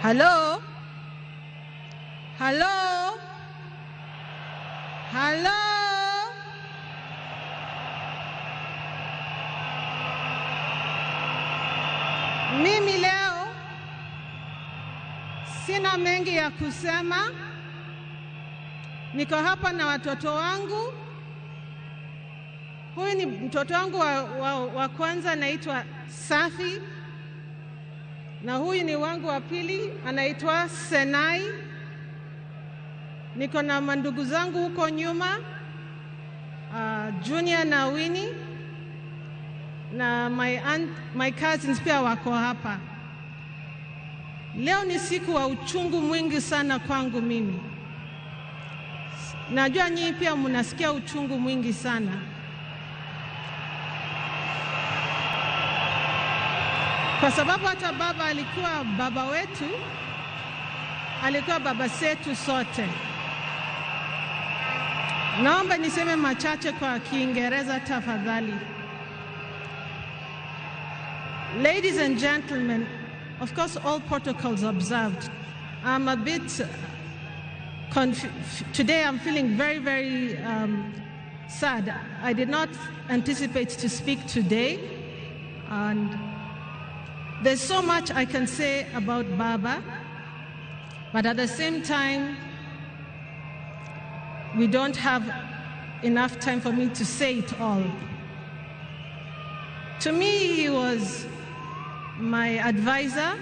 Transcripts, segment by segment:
Hello? Hello? Hello? Mimi leo sina mengi ya kusema. Niko hapa na watoto wangu. Huyu ni mtoto wangu wa kwanza, anaitwa Safi. Na huyu ni wangu wa pili, anaitwa Senai. Niko na mandugu zangu huko nyuma, Junior na Winnie. Na my cousins pia wako hapa. Leo ni siku wa uchungu mwingi sana kwangu mimi. Najua nyinyi pia mnasikia uchungu mwingi sana. Kwa sababu hata baba alikuwa baba wetu, alikuwa baba zetu sote. Naomba niseme machache kwa Kiingereza tafadhali. Ladies and gentlemen, of course all protocols observed. I'm a bit today I'm feeling very, very sad. I did not anticipate to speak today, and there's so much I can say about Baba, but at the same time, we don't have enough time for me to say it all. To me, he was my advisor.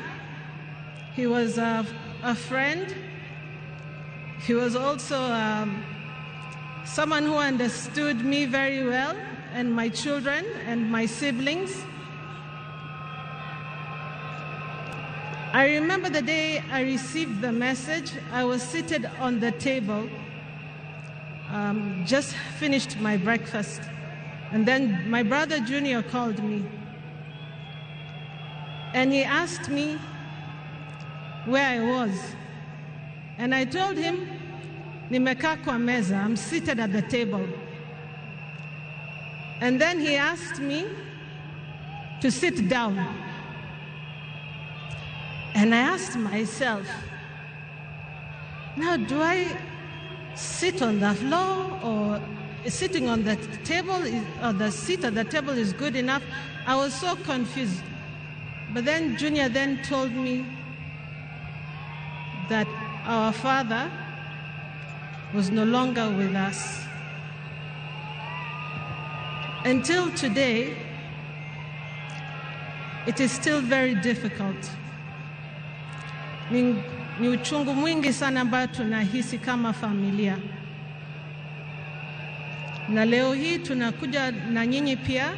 He was a friend. He was also someone who understood me very well, and my children and my siblings. I remember the day I received the message. I was seated on the table, just finished my breakfast. And then my brother Junior called me. And he asked me where I was. And I told him, nimekaa kwa meza, I'm seated at the table. And then he asked me to sit down. And I asked myself, now do I sit on the floor, or sitting on the table or the seat at the table is good enough? I was so confused. But then Junior then told me that our father was no longer with us. Until today, it is still very difficult. Ni uchungu mwingi sana ambao tunahisi kama familia. Na leo hii tunakuja na nyinyi pia,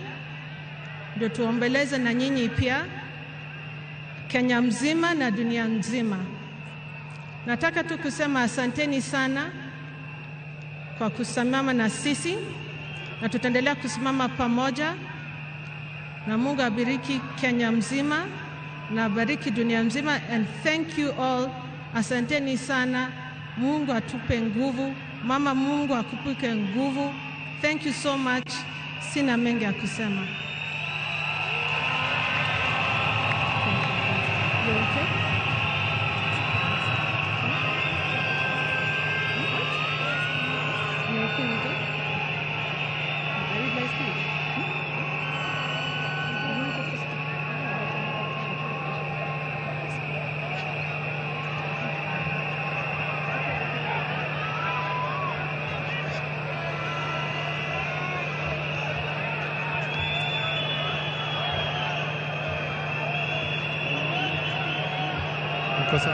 ndio tuombeleze na nyinyi pia, Kenya mzima na dunia nzima. Nataka tu kusema asanteni sana kwa kusimama na sisi, na tutaendelea kusimama pamoja, na Mungu abariki Kenya mzima na bariki dunia mzima. And thank you all. Asanteni sana. Mungu atupe nguvu. Mama, Mungu akupe nguvu. Thank you so much. Sina mengi ya kusema. Cosa?